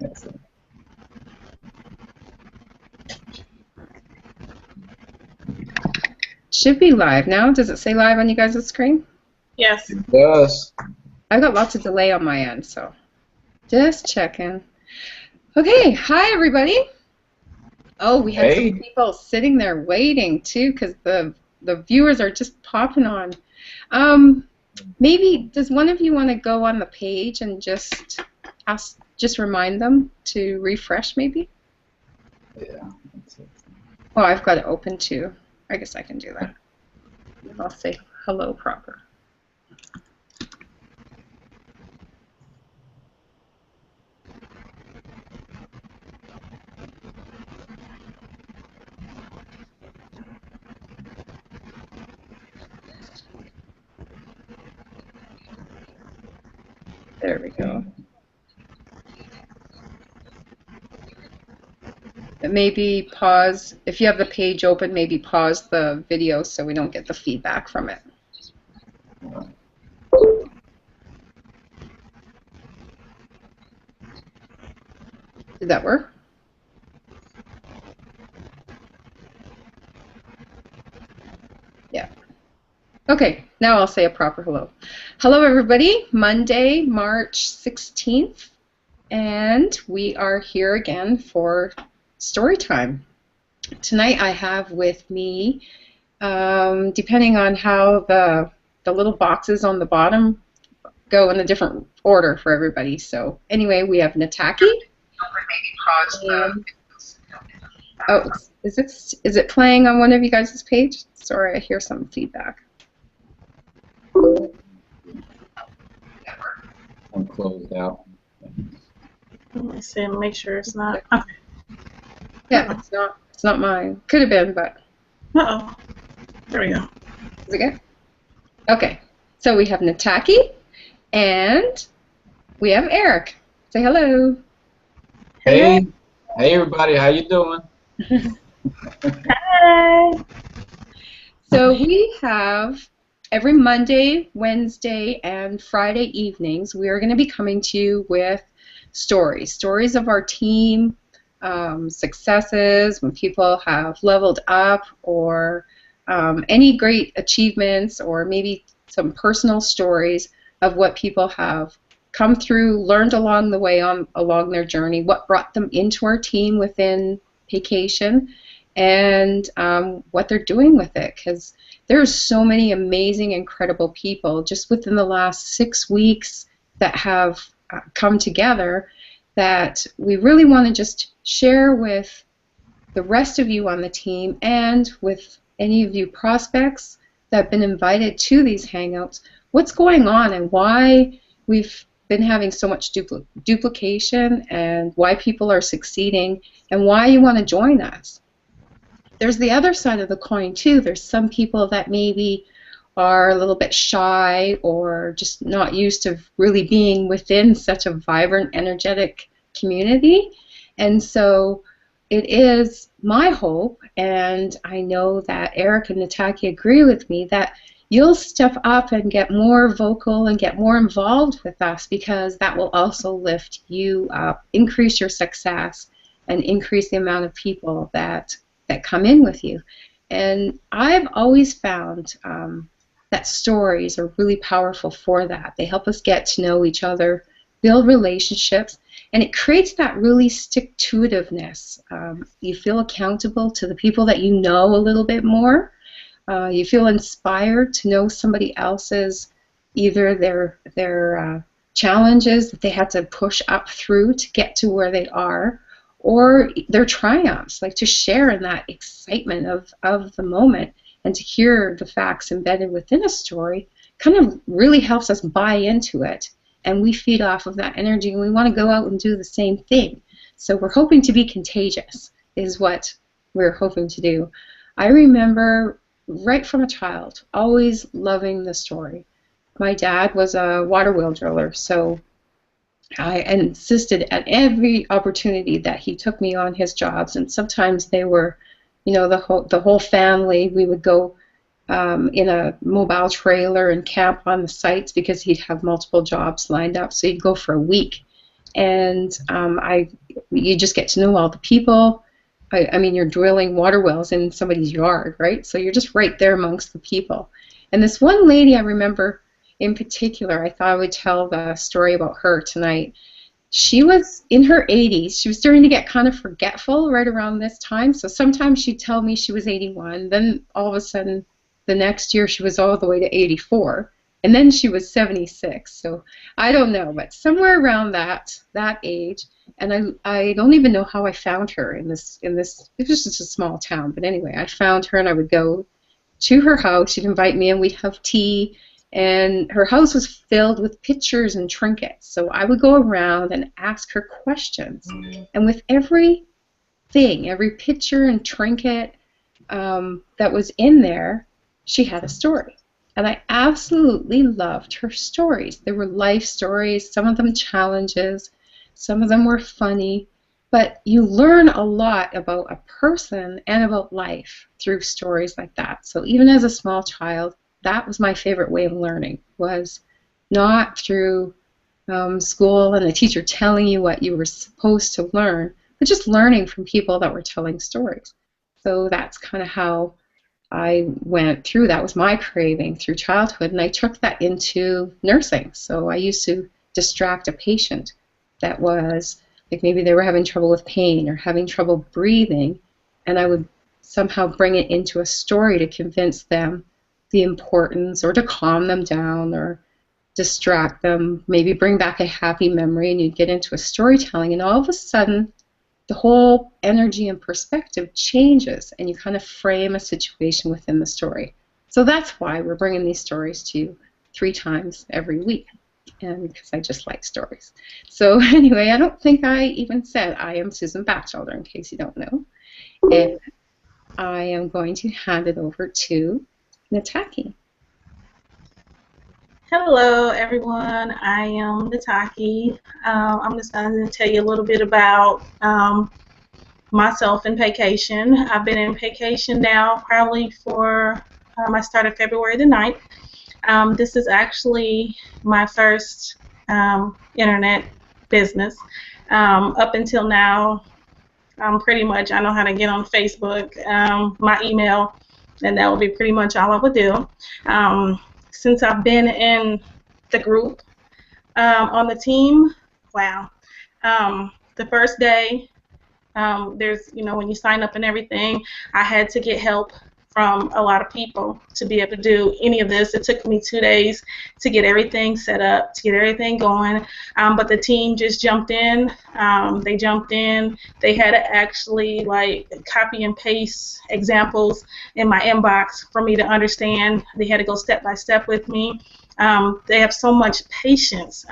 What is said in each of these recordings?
Excellent. Should be live now. Does it say live on you guys' screen? Yes. It does. I've got lots of delay on my end, so just checking. Okay, hi everybody. Oh, we had some people sitting there waiting too, because the viewers are just popping on. Maybe does one of you want to go on the page and just remind them to refresh, maybe? Yeah. Oh, I've got it open too. I guess I can do that. I'll say hello proper. There we go. Maybe pause, if you have the page open, maybe pause the video so we don't get the feedback from it. Did that work? Yeah. Okay, now I'll say a proper hello. Hello everybody, Monday, March 16th, and we are here again for story time. Tonight I have with me, depending on how the little boxes on the bottom go in a different order for everybody. So anyway, we have Tacky. Oh, is it playing on one of you guys' page? Sorry, I hear some feedback. I'm closed out. Let me see. Make sure it's not. Okay. Yeah, it's not mine. Could have been, but. Uh-oh. There we go. Is it good? Okay. So we have Tacky, and we have Eric. Say hello. Hey. Hey everybody, how you doing? Hi. So we have every Monday, Wednesday, and Friday evenings, we are going to be coming to you with stories of our team, successes, when people have leveled up, or any great achievements, or maybe some personal stories of what people have come through, learned along the way along their journey, what brought them into our team within vacation, and what they're doing with it. Because there's so many amazing, incredible people just within the last 6 weeks that have come together that we really want to just share with the rest of you on the team and with any of you prospects that have been invited to these hangouts, what's going on and why we've been having so much duplication, and why people are succeeding, and why you want to join us. There's the other side of the coin too. There's some people that maybe are a little bit shy or just not used to really being within such a vibrant, energetic community. And so it is my hope, and I know that Eric and Tacky agree with me, that you'll step up and get more vocal and get more involved with us, because that will also lift you up, increase your success, and increase the amount of people that come in with you. And I've always found that stories are really powerful for that. They help us get to know each other, build relationships, and it creates that really stick-to-itiveness. You feel accountable to the people that you know a little bit more. You feel inspired to know somebody else's, either their challenges that they had to push up through to get to where they are, or their triumphs, like to share in that excitement of the moment, and to hear the facts embedded within a story kind of really helps us buy into it, and we feed off of that energy, and we want to go out and do the same thing. So we're hoping to be contagious, is what we're hoping to do. I remember right from a child always loving the story. My dad was a water wheel driller, so I insisted at every opportunity that he took me on his jobs, and sometimes they were, you know, the whole family. We would go in a mobile trailer and camp on the sites because he'd have multiple jobs lined up, so you'd go for a week. and you just get to know all the people. I mean, you're drilling water wells in somebody's yard, right? So you're just right there amongst the people. And this one lady I remember in particular, I thought I would tell the story about her tonight. She was in her 80s. She was starting to get kind of forgetful right around this time. So sometimes she'd tell me she was 81. Then all of a sudden, the next year, she was all the way to 84. And then she was 76. So I don't know, but somewhere around that age. And I don't even know how I found her in this. It was just a small town. But anyway, I found her, and I would go to her house. She'd invite me, and we'd have tea. And her house was filled with pictures and trinkets. So I would go around and ask her questions. And with every thing, every picture and trinket that was in there, she had a story. And I absolutely loved her stories. There were life stories, some of them challenges, some of them were funny. But you learn a lot about a person and about life through stories like that. So even as a small child, that was my favorite way of learning, was not through school and the teacher telling you what you were supposed to learn, but just learning from people that were telling stories. So that's kind of how I went through. That was my craving through childhood, and I took that into nursing. So I used to distract a patient that was, like maybe they were having trouble with pain or having trouble breathing, and I would somehow bring it into a story to convince them the importance, or to calm them down, or distract them, maybe bring back a happy memory, and you'd get into a storytelling, and all of a sudden the whole energy and perspective changes, and you kind of frame a situation within the story. So that's why we're bringing these stories to you 3 times every week, and because I just like stories. So anyway, I don't think I even said I am Susan Bachelder, in case you don't know, and I am going to hand it over to Tacky. Hello, everyone. I am Tacky. I'm just going to tell you a little bit about myself and vacation. I've been in vacation now probably for, I started February the 9th. This is actually my first internet business. Up until now, pretty much I know how to get on Facebook, my email, and that would be pretty much all I would do. Since I've been in the group on the team, wow. The first day, there's, when you sign up and everything, I had to get help from a lot of people to be able to do any of this. It took me 2 days to get everything set up, to get everything going, but the team just jumped in. They jumped in. They had to actually copy and paste examples in my inbox for me to understand. They had to go step by step with me. They have so much patience.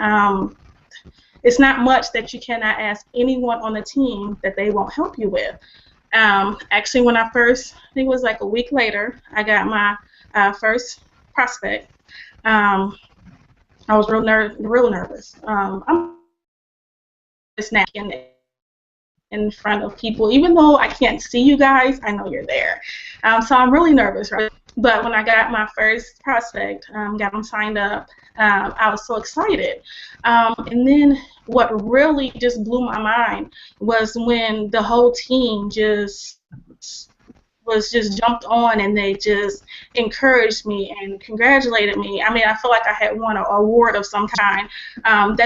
It's not much that you cannot ask anyone on the team that they won't help you with. Actually, when I think it was like a week later, I got my first prospect. I was real nervous. I'm snacking in front of people, even though I can't see you guys, I know you're there. So I'm really nervous, right? But when I got my first prospect, got them signed up, I was so excited. And then what really just blew my mind was when the whole team just jumped on, and they just encouraged me and congratulated me. I mean, I feel like I had won an award of some kind. And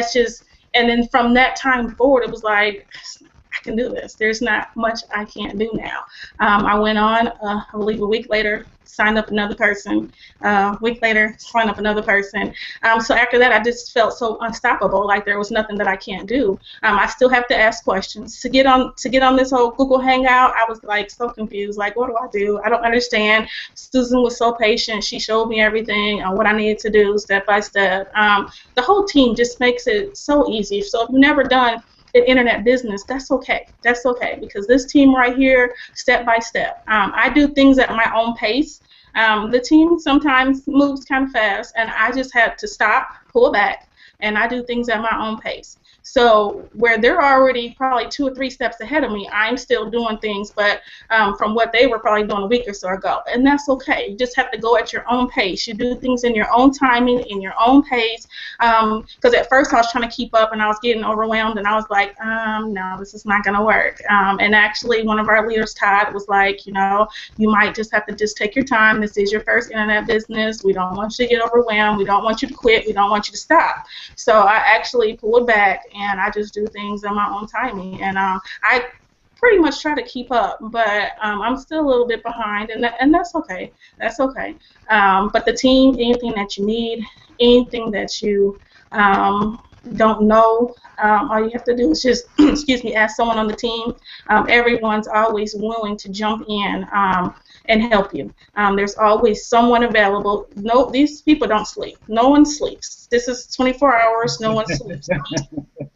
then from that time forward, it was like, I can do this. There's not much I can't do now. I went on, I believe a week later, signed up another person. A week later, signed up another person. So after that, I just felt so unstoppable, like there was nothing that I can't do. I still have to ask questions. To get on this whole Google Hangout, I was like so confused. Like, what do I do? I don't understand. Susan was so patient. She showed me everything on what I needed to do step by step. The whole team just makes it so easy. So if you've never done an internet business, that's okay. That's okay, because this team right here, step by step. I do things at my own pace. The team sometimes moves kind of fast, and I just had to stop, pull back, and I do things at my own pace. So where they're already probably 2 or 3 steps ahead of me, I'm still doing things, but from what they were probably doing a week or so ago. And that's okay. You just have to go at your own pace. You do things in your own timing, in your own pace. Because at first I was trying to keep up and I was getting overwhelmed, and I was like, no, this is not going to work. And actually one of our leaders, Todd, was like, you might just have to just take your time. This is your first internet business. We don't want you to get overwhelmed. We don't want you to quit. We don't want you to stop. So I actually pulled back, and I just do things in my own timing. And I pretty much try to keep up, but I'm still a little bit behind, and that's okay. That's okay. But the team, anything that you need, anything that you don't know, all you have to do is just, excuse me, ask someone on the team. Everyone's always willing to jump in and help you. There's always someone available. No, these people don't sleep. No one sleeps. This is 24 hours. No one sleeps.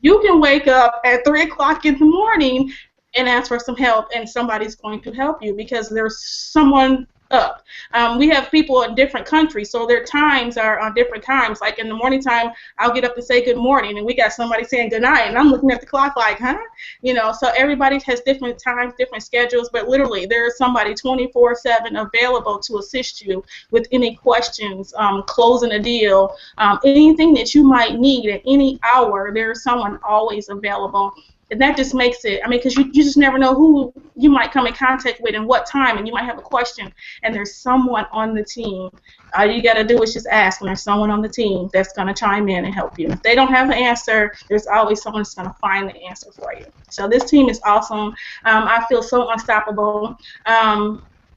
You can wake up at 3 o'clock in the morning and ask for some help, and somebody's going to help you because there's someone up. We have people in different countries, so their times are on different times. Like in the morning time, I'll get up to say good morning, and we got somebody saying good night, and I'm looking at the clock like, huh? So everybody has different times, different schedules, but literally there is somebody 24/7 available to assist you with any questions, closing a deal, anything that you might need at any hour. There's someone always available. And that just makes it, because you just never know who you might come in contact with and what time, and you might have a question, and there's someone on the team. All you got to do is just ask, and there's someone on the team that's going to chime in and help you. If they don't have the answer, there's always someone that's going to find the answer for you. So this team is awesome. I feel so unstoppable.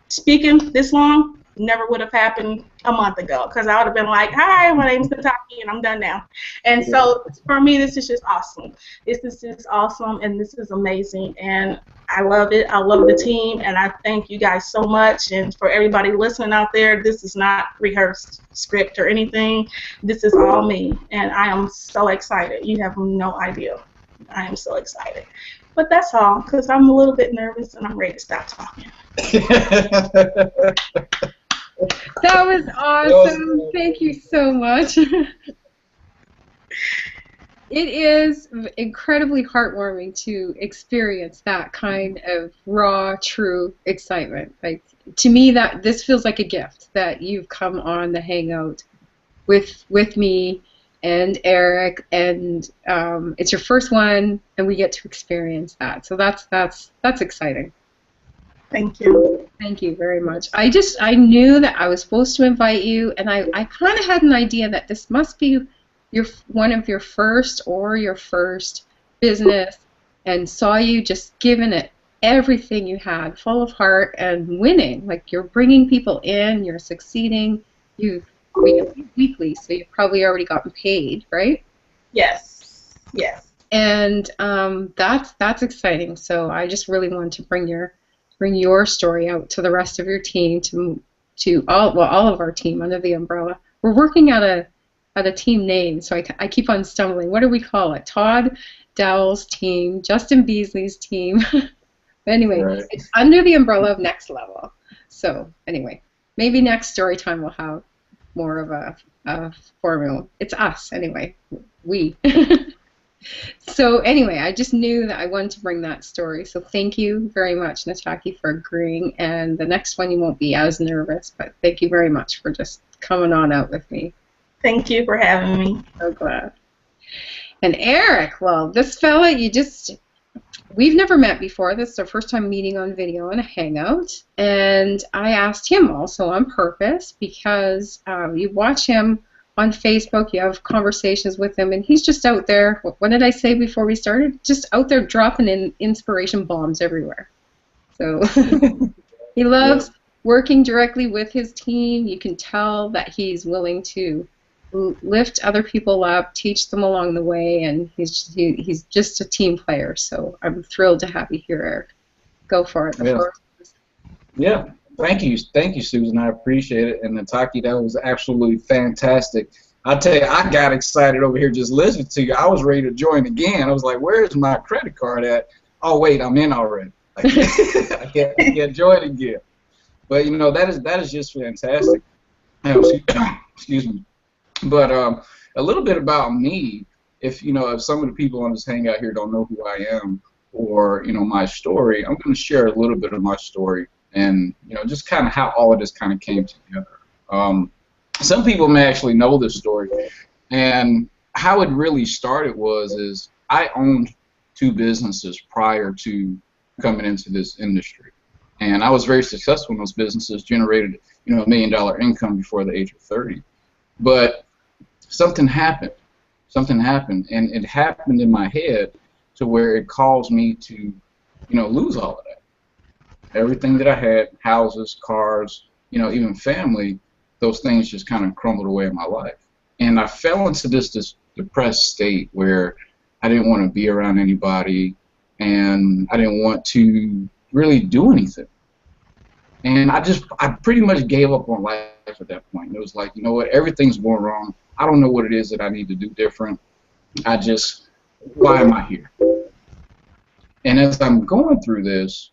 Speaking this long never would have happened a month ago, because I would have been like, hi, my name's Tacky, and I'm done now. And so for me, this is just awesome. This is just awesome, and this is amazing, and I love it. I love the team, and I thank you guys so much. And for everybody listening out there, this is not rehearsed script or anything. This is all me, and I am so excited. You have no idea. I am so excited. But that's all, because I'm a little bit nervous, and I'm ready to stop talking. That was awesome. Thank you so much. It is incredibly heartwarming to experience that kind of raw, true excitement. Like, to me, this feels like a gift that you've come on the hangout with me and Eric, and it's your first one, and we get to experience that. So that's exciting. Thank you. Thank you very much. I knew that I was supposed to invite you, and I kind of had an idea that this must be one of your first business, and saw you just giving it everything you had, full of heart and winning. Like, you're bringing people in, you're succeeding. We weekly, so you've probably already gotten paid, right? Yes. Yes. And that's exciting. So I just really wanted to bring your story out to the rest of your team, to all of our team under the umbrella. We're working at a team name, so I keep on stumbling. What do we call it? Todd Dowell's team, Justin Beasley's team. Anyway, right. It's under the umbrella of Next Level. So anyway, maybe next story time we'll have more of a formula. It's us anyway. We. So anyway, I just knew that I wanted to bring that story. So thank you very much, Tacky, for agreeing. And the next one you won't be as nervous, but thank you very much for just coming on out with me. Thank you for having me. So glad. And Eric, well, this fella, we've never met before. This is our first time meeting on video in a hangout. And I asked him also on purpose, because you watch him on Facebook, you have conversations with him, and he's just out there. What did I say before we started? Just out there dropping in inspiration bombs everywhere. So he loves working directly with his team. You can tell that he's willing to lift other people up, teach them along the way, and he's just a team player. So I'm thrilled to have you here, Eric. Go for it. Yeah. Thank you, Susan. I appreciate it. And Tacky, that was absolutely fantastic. I tell you, I got excited over here just listening to you. I was ready to join again. I was like, "Where's my credit card at?" Oh wait, I'm in already. I can't join again. But that is just fantastic. Excuse me. But a little bit about me. If if some of the people on this hangout here don't know who I am or my story, I'm going to share a little bit of my story and just kind of how all of this kind of came together. Some people may actually know this story, and how it really started is I owned 2 businesses prior to coming into this industry, and I was very successful in those businesses, generated $1 million income before the age of 30. But something happened, and it happened in my head to where it caused me to lose all of that. Everything that I had, houses, cars, even family, those things just kind of crumbled away in my life. And I fell into this depressed state where I didn't want to be around anybody, and I didn't want to really do anything. And I pretty much gave up on life at that point. It was like, you know what, everything's going wrong. I don't know what it is that I need to do different. Why am I here? And as I'm going through this,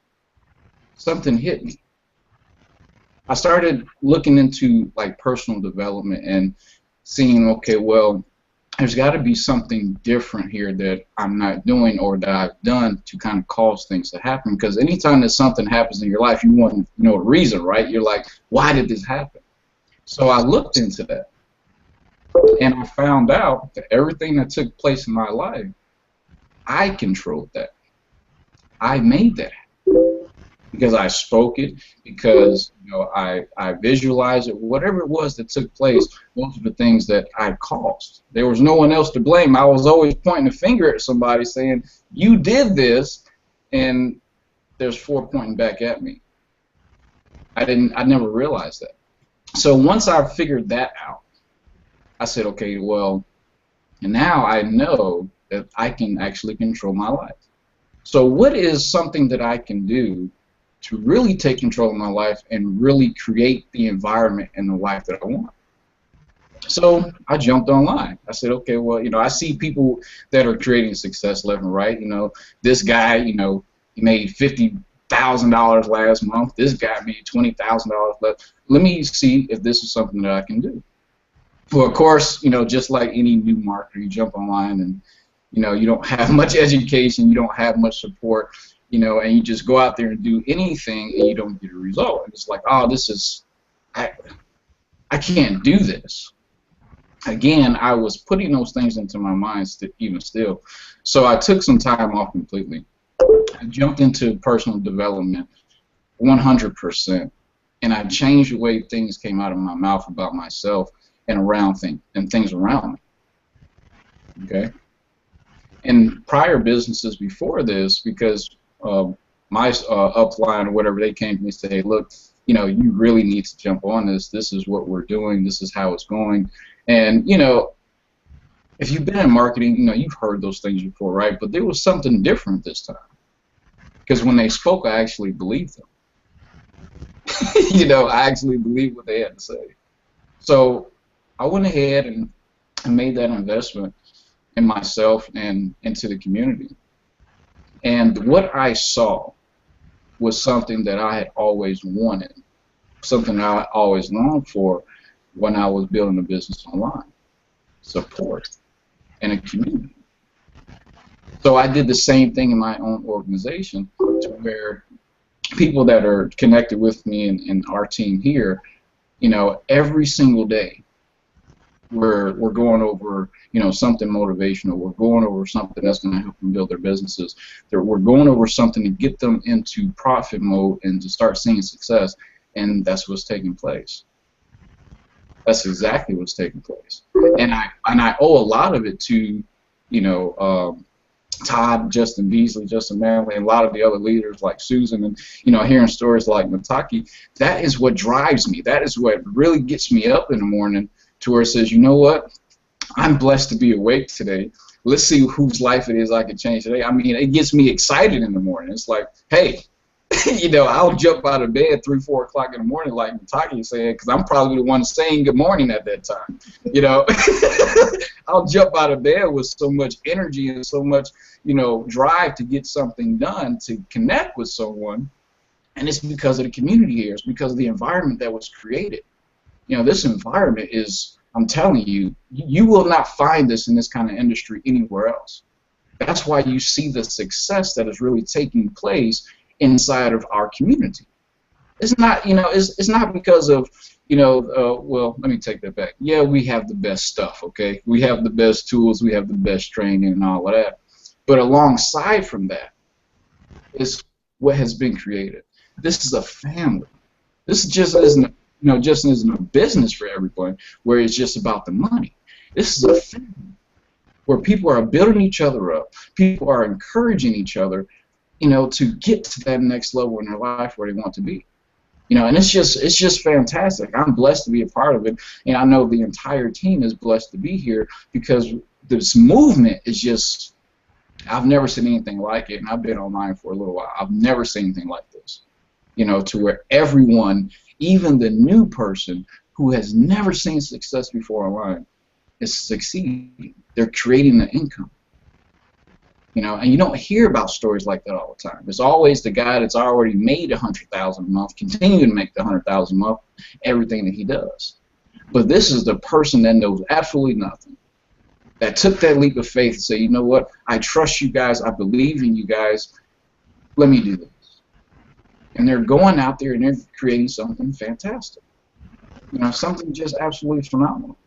something hit me. I started looking into like personal development and seeing, okay, well, there's got to be something different here that I'm not doing or that I've done to kind of cause things to happen. Because anytime that something happens in your life, you want to know the reason, right? You're like, why did this happen? So I looked into that, and I found out that everything that took place in my life, I controlled that. I made that happen. Because I spoke it, because I visualized it, whatever it was that took place, those are the things that I caused. There was no one else to blame. I was always pointing a finger at somebody saying, you did this, and there's 4 pointing back at me. I never realized that. So once I figured that out, I said, okay, well, now I know that I can actually control my life. So what is something that I can do to really take control of my life and really create the environment and the life that I want? So I jumped online. I said, okay, well, I see people that are creating success left and right. This guy, he made $50,000 last month. This guy made $20,000 last. Let me see if this is something that I can do. Well, of course, just like any new marketer, you jump online and, you don't have much education, you don't have much support, and you just go out there and do anything and you don't get a result. And it's like, oh, I can't do this. Again, I was putting those things into my mind even still. So I took some time off completely. I jumped into personal development 100%, and I changed the way things came out of my mouth about myself and things around me. Okay? In prior businesses before this, because my upline or whatever, they came to me and said, hey, look, you really need to jump on this. This is what we're doing. This is how it's going. And, if you've been in marketing, you've heard those things before, right? But there was something different this time. Because when they spoke, I actually believed them. I actually believed what they had to say. So I went ahead and made that investment in myself and into the community. And what I saw was something that I had always wanted, something I always longed for when I was building a business online: support and a community. So I did the same thing in my own organization, to where people that are connected with me and our team here, every single day we're going over something motivational. We're going over something that's going to help them build their businesses. We're going over something to get them into profit mode and to start seeing success, and that's what's taking place. That's exactly what's taking place. And I owe a lot of it to Todd, Justin Beasley, Justin Manley, and a lot of the other leaders like Susan, and hearing stories like Tacky. That is what drives me. That is what really gets me up in the morning, to where it says, you know what, I'm blessed to be awake today. Let's see whose life it is I can change today. I mean, it gets me excited in the morning. It's like, hey, I'll jump out of bed 3, 4 o'clock in the morning, like Tacky said, because I'm probably the one saying good morning at that time. I'll jump out of bed with so much energy and so much, drive to get something done, to connect with someone, and it's because of the community here. It's because of the environment that was created. This environment is I'm telling you, you will not find this in this kind of industry anywhere else. That's why you see the success that is really taking place inside of our community. It's not, it's not because of, well, let me take that back. Yeah, we have the best stuff, okay? We have the best tools, we have the best training and all of that. But alongside from that is what has been created. This is a family. This just isn't, just isn't a business for everyone where it's just about the money. This is a family where people are building each other up. People are encouraging each other, to get to that next level in their life where they want to be. And it's just fantastic. I'm blessed to be a part of it, and I know the entire team is blessed to be here because this movement is just, I've never seen anything like it, and I've been online for a little while. I've never seen anything like this, to where everyone, even the new person who has never seen success before online, is succeeding. They're creating an income. And you don't hear about stories like that all the time. There's always the guy that's already made $100,000 a month, continuing to make the $100,000 a month, everything that he does. But this is the person that knows absolutely nothing, that took that leap of faith and said, you know what, I trust you guys, I believe in you guys, let me do this. And they're going out there and they're creating something fantastic. Something just absolutely phenomenal.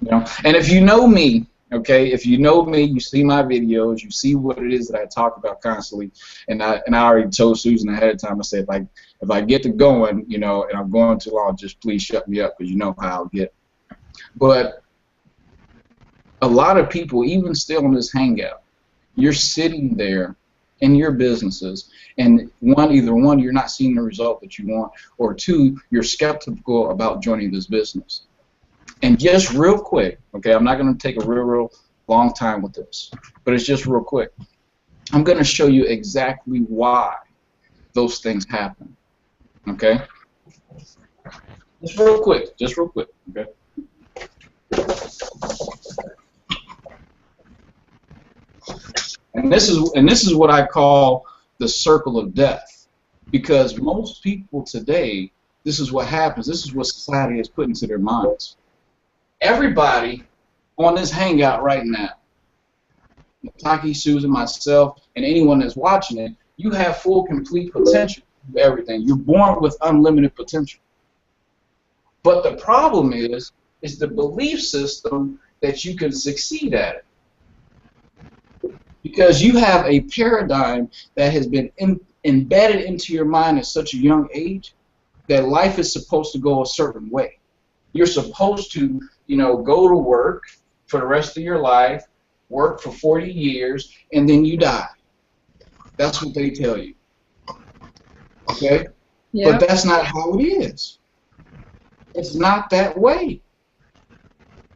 And if you know me, okay, if you know me, you see my videos, you see what it is that I talk about constantly, and I already told Susan ahead of time. I said, if I get to going, and I'm going too long, just please shut me up because you know how I'll get. But a lot of people, even still in this hangout, you're sitting there in your businesses, and either one, you're not seeing the result that you want, or two, you're skeptical about joining this business. And just real quick, okay, I'm not going to take a real long time with this, but it's just real quick. I'm going to show you exactly why those things happen, okay? Just real quick, okay? And this is what I call the circle of death, because most people today, this is what happens. This is what society has put into their minds. Everybody on this hangout right now, Tacky, Susan, myself, and anyone that's watching it, you have full, complete potential for everything. You're born with unlimited potential. But the problem is the belief system that you can succeed at it. Because you have a paradigm that has been embedded into your mind at such a young age that life is supposed to go a certain way. You're supposed to, go to work for the rest of your life, work for 40 years, and then you die. That's what they tell you. Okay? Yep. But that's not how it is. It's not that way.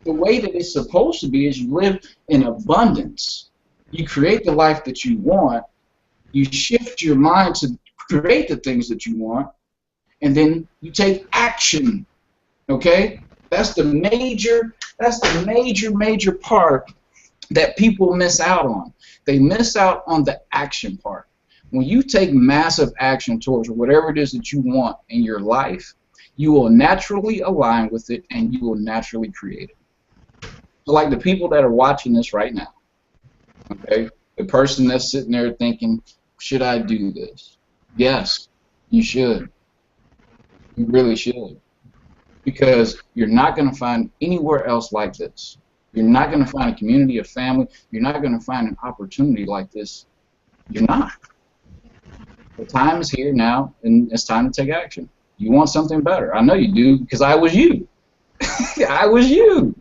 The way that it's supposed to be is you live in abundance. You create the life that you want. You shift your mind to create the things that you want, and then you take action. Okay? That's the major part that people miss out on. They miss out on the action part. When you take massive action towards whatever it is that you want in your life, you will naturally align with it and you will naturally create it. So like the people that are watching this right now, okay, the person that's sitting there thinking, should I do this? Yes, you should. You really should. Because you're not going to find anywhere else like this. You're not going to find a community, a family. You're not going to find an opportunity like this. You're not. The time is here now, and it's time to take action. You want something better. I know you do, because I was you. I was you.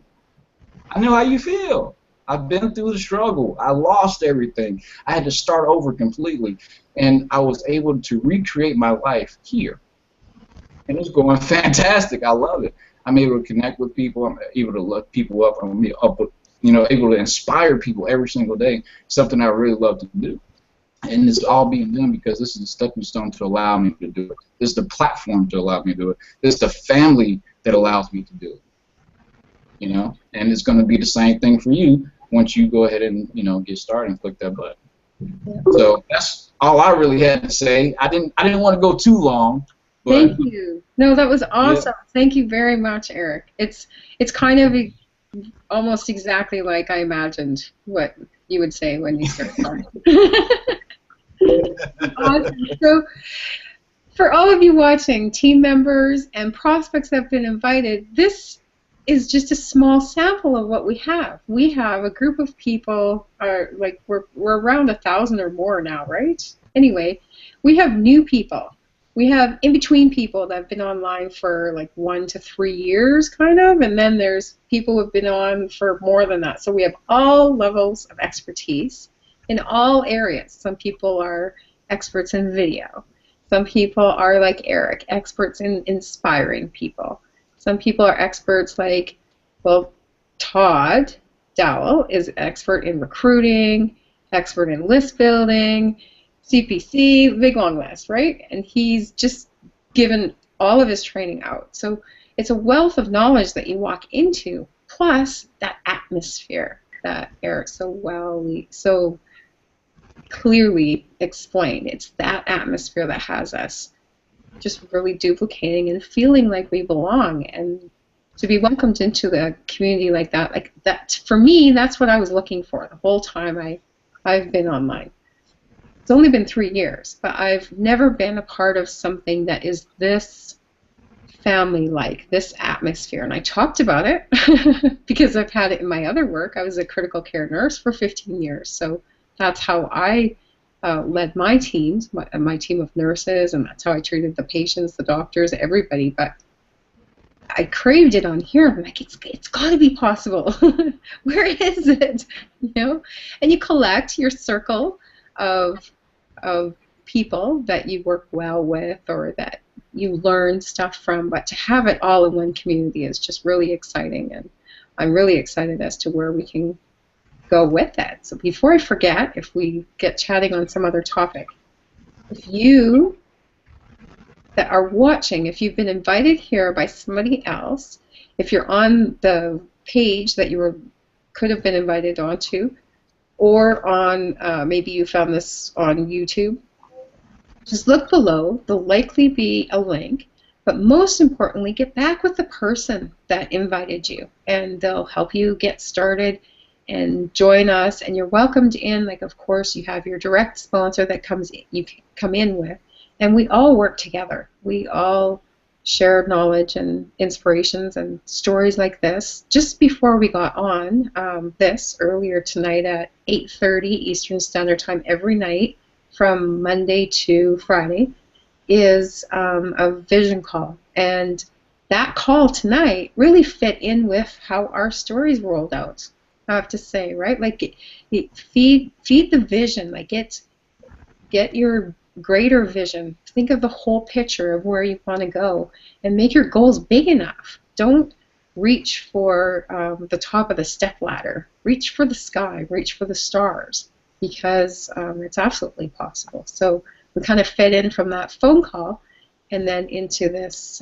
I know how you feel. I've been through the struggle. I lost everything. I had to start over completely, and I was able to recreate my life here. And it's going fantastic. I love it. I'm able to connect with people. I'm able to lift people up. I'm able to inspire people every single day. Something I really love to do. And it's all being done because this is a stepping stone to allow me to do it. This is the platform to allow me to do it. This is the family that allows me to do it. And it's going to be the same thing for you once you go ahead and get started and click that button. So that's all I really had to say. I didn't want to go too long. But Thank you. No, that was Yeah. awesome. Thank you very much, Eric. It's kind of almost exactly like I imagined what you would say when you started talking. Awesome. So, for all of you watching, team members and prospects that have been invited, this is just a small sample of what we have. We have a group of people, like we're around 1,000 or more now, right? Anyway, we have new people. We have in-between people that have been online for like 1 to 3 years, kind of, and then there's people who have been on for more than that. So we have all levels of expertise in all areas. Some people are experts in video. Some people are like Eric, experts in inspiring people. Some people are experts like, well, Todd Dowell is expert in recruiting, expert in list building, CPC, big long list, right? And he's just given all of his training out. So it's a wealth of knowledge that you walk into, plus that atmosphere that Eric so clearly explained. It's that atmosphere that has us just really duplicating and feeling like we belong, and to be welcomed into the community like that, for me, that's what I was looking for the whole time I've been online. It's only been 3 years, but I've never been a part of something that is this family-like, this atmosphere. And I talked about it because I've had it in my other work. I was a critical care nurse for 15 years, so that's how I led my teams, my team of nurses, and that's how I treated the patients, the doctors, everybody. But I craved it on here. I'm like, it's got to be possible. Where is it? You know, and you collect your circle of people that you work well with or that you learn stuff from. But to have it all in one community is just really exciting, and I'm really excited as to where we can go with it. So before I forget, if we get chatting on some other topic, if you that are watching, if you've been invited here by somebody else, if you're on the page that you could have been invited onto, or on maybe you found this on YouTube, just look below. There'll likely be a link, but most importantly, get back with the person that invited you, and they'll help you get started and join us. And you're welcomed in. Like, of course, you have your direct sponsor that you can come in with, and we all work together. We all share knowledge and inspirations and stories like this. Just before we got on this earlier tonight at 8:30 Eastern Standard Time every night from Monday to Friday is a vision call, and that call tonight really fit in with how our stories rolled out. I have to say, right? Like, feed the vision. Like, get your greater vision. Think of the whole picture of where you want to go, and make your goals big enough. Don't reach for the top of the step ladder. Reach for the sky. Reach for the stars, because it's absolutely possible. So we kind of fed in from that phone call, and then into this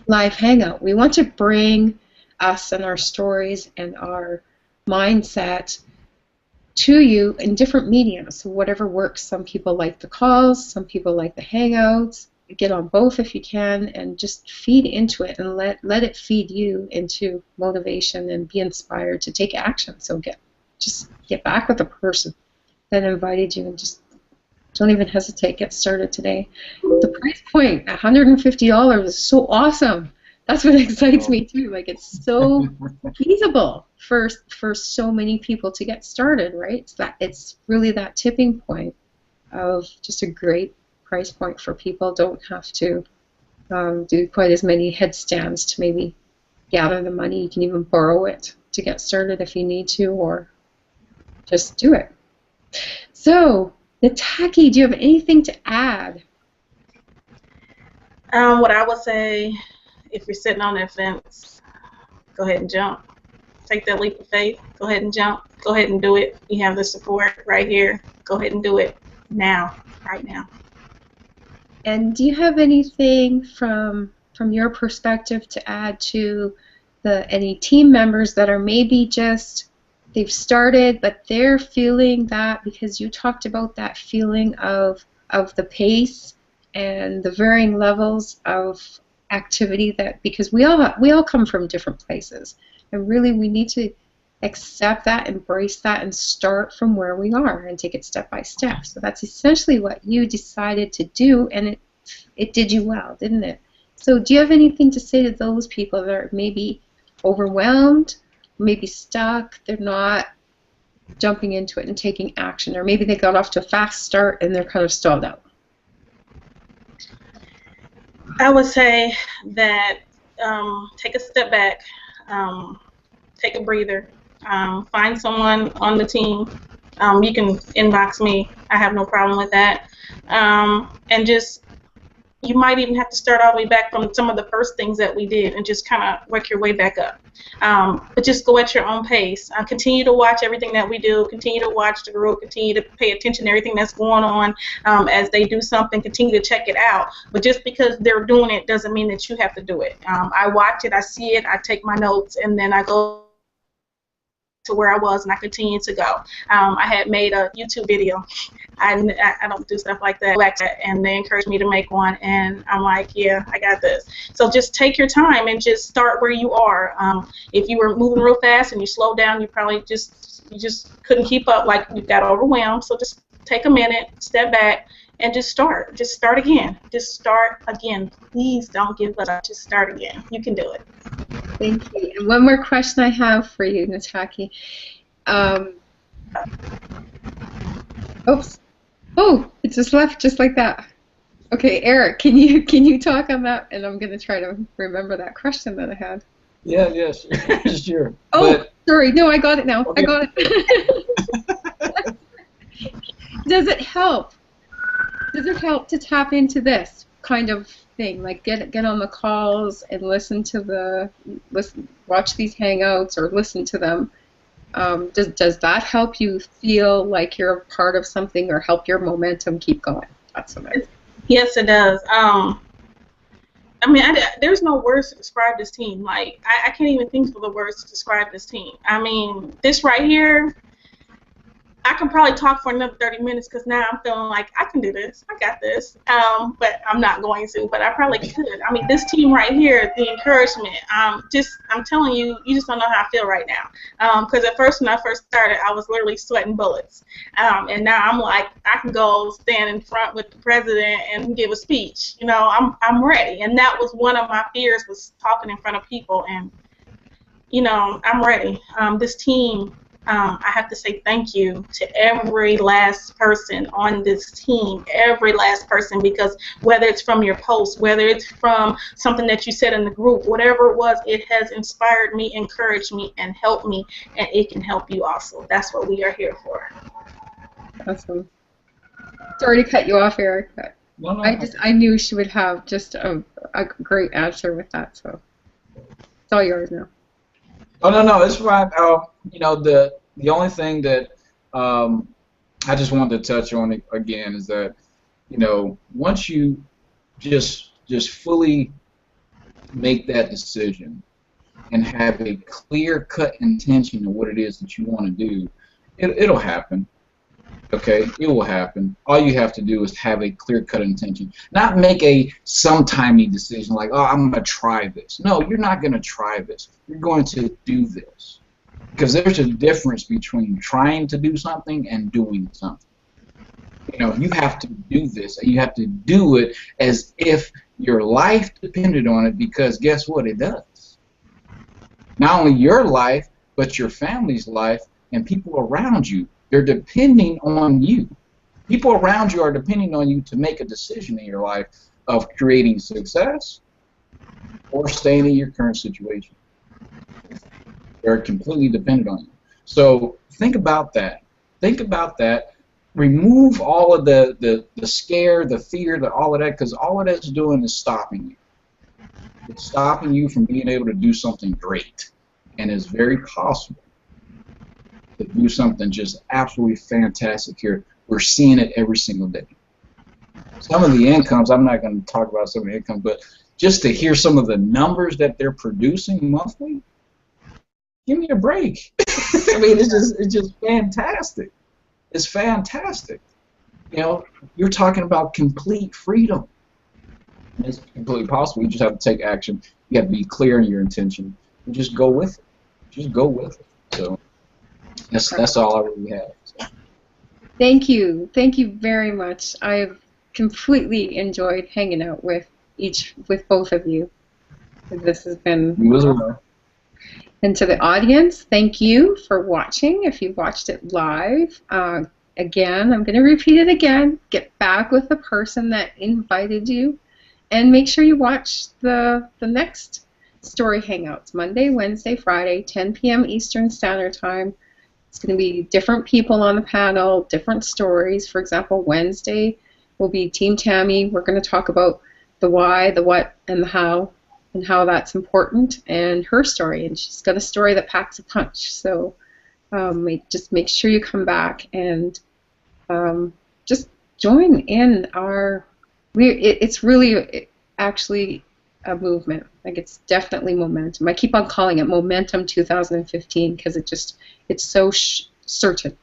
live hangout. We want to bring us and our stories and our mindset to you in different mediums, so whatever works. Some people like the calls, some people like the hangouts. Get on both if you can, and just feed into it, and let it feed you into motivation and be inspired to take action. So just get back with the person that invited you, and just don't even hesitate. Get started today. The price point, $150, is so awesome. That's what excites me too. Like, it's so feasible for so many people to get started, right? It's really that tipping point of just a great price point for people. Don't have to do quite as many headstands to maybe gather the money. You can even borrow it to get started if you need to, or just do it. So, Tacky, do you have anything to add? What I would say, if you're sitting on that fence, go ahead and jump. Take that leap of faith. Go ahead and jump. Go ahead and do it. You have the support right here. Go ahead and do it now, right now. And do you have anything from your perspective to add to any team members that are maybe just, they've started, but they're feeling that, because you talked about that feeling of the pace and the varying levels of activity that, because we all come from different places, and really we need to accept that, embrace that, and start from where we are and take it step by step. So that's essentially what you decided to do, and it did you well, didn't it? So do you have anything to say to those people that are maybe overwhelmed, maybe stuck, they're not jumping into it and taking action, or maybe they got off to a fast start and they're kind of stalled out? I would say that take a step back, take a breather, find someone on the team. You can inbox me. I have no problem with that. And just, you might even have to start all the way back from some of the first things that we did and just kind of work your way back up. But just go at your own pace. Continue to watch everything that we do. Continue to watch the group. Continue to pay attention to everything that's going on. As they do something, continue to check it out. But just because they're doing it doesn't mean that you have to do it. I watch it, I see it, I take my notes, and then I go to where I was, and I continue to go. I had made a YouTube video. I don't do stuff like that, and they encouraged me to make one, and I'm like, yeah, I got this. So just take your time and just start where you are. If you were moving real fast and you slowed down, you probably just couldn't keep up, like you got overwhelmed. So just take a minute, step back, and just start. Just start again. Just start again. Please don't give up. Just start again. You can do it. Thank you. And one more question I have for you, Tacky. Oops. Oh, it just left just like that. Okay, Eric, can you talk on that? And I'm going to try to remember that question that I had. Yeah, yes, sure. Oh, but, sorry. No, I got it now. okay. I got it. Does it help? Does it help to tap into this kind of thing, like get on the calls and watch these hangouts or listen to them? Does that help you feel like you're a part of something, or help your momentum keep going? That's what I. Yes, it does. I mean, there's no words to describe this team. Like, I can't even think of the words to describe this team. I mean, this right here, I can probably talk for another 30 minutes because now I'm feeling like I can do this. I got this. But I'm not going to, but I probably could. I mean, this team right here, the encouragement, I'm telling you, you just don't know how I feel right now. Because at first, when I first started, I was literally sweating bullets. And now I'm like, I can go stand in front with the president and give a speech. You know, I'm ready. And that was one of my fears, was talking in front of people. And, you know, I'm ready. This team, I have to say thank you to every last person on this team, every last person, because whether it's from your post, whether it's from something that you said in the group, whatever it was, it has inspired me, encouraged me, and helped me, and it can help you also. That's what we are here for. Awesome. Sorry to cut you off, Eric, but No. I knew she would have just a great answer with that, so it's all yours now. Oh, no, it's fine. You know, the only thing that I just wanted to touch on again is that, you know, once you just fully make that decision and have a clear-cut intention of what it is that you want to do, it'll happen. Okay, it will happen. All you have to do is have a clear-cut intention. Not make a sometimey decision like, oh, I'm going to try this. No, you're not going to try this. You're going to do this. Because there's a difference between trying to do something and doing something. You know, you have to do this, and you have to do it as if your life depended on it, because guess what? It does. Not only your life, but your family's life and people around you. They're depending on you. People around you are depending on you to make a decision in your life of creating success or staying in your current situation. They're completely dependent on you. So think about that. Think about that. Remove all of the scare, the fear, all of that, because all of that's doing is stopping you. It's stopping you from being able to do something great. And it's very possible to do something just absolutely fantastic here. We're seeing it every single day. Some of the incomes, I'm not going to talk about some of the incomes, but just to hear some of the numbers that they're producing monthly, give me a break. I mean, it's just fantastic. It's fantastic. You know, you're talking about complete freedom. It's completely possible. You just have to take action. You have to be clear in your intention and just go with it. Just go with it. So that's all I really have. So. Thank you. Thank you very much. I've completely enjoyed hanging out with both of you. This has been You as well. And to the audience, thank you for watching. If you watched it live, again, I'm going to repeat it again. Get back with the person that invited you, and make sure you watch the next story hangouts, Monday, Wednesday, Friday, 10 p.m. Eastern Standard Time. It's going to be different people on the panel, different stories. For example, Wednesday will be Team Tammy. We're going to talk about the why, the what, and the how, and how that's important, and her story. And she's got a story that packs a punch. So just make sure you come back and just join in our. It's really actually a movement. Like, it's definitely momentum. I keep on calling it Momentum 2015 because it's so certain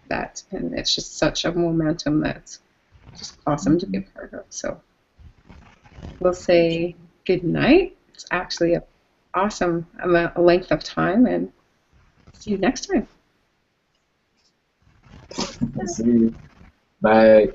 that, and it's just such a momentum that's just awesome to be a part of. So we'll say good night. It's actually an awesome amount, a length of time, and see you next time. See you. Bye.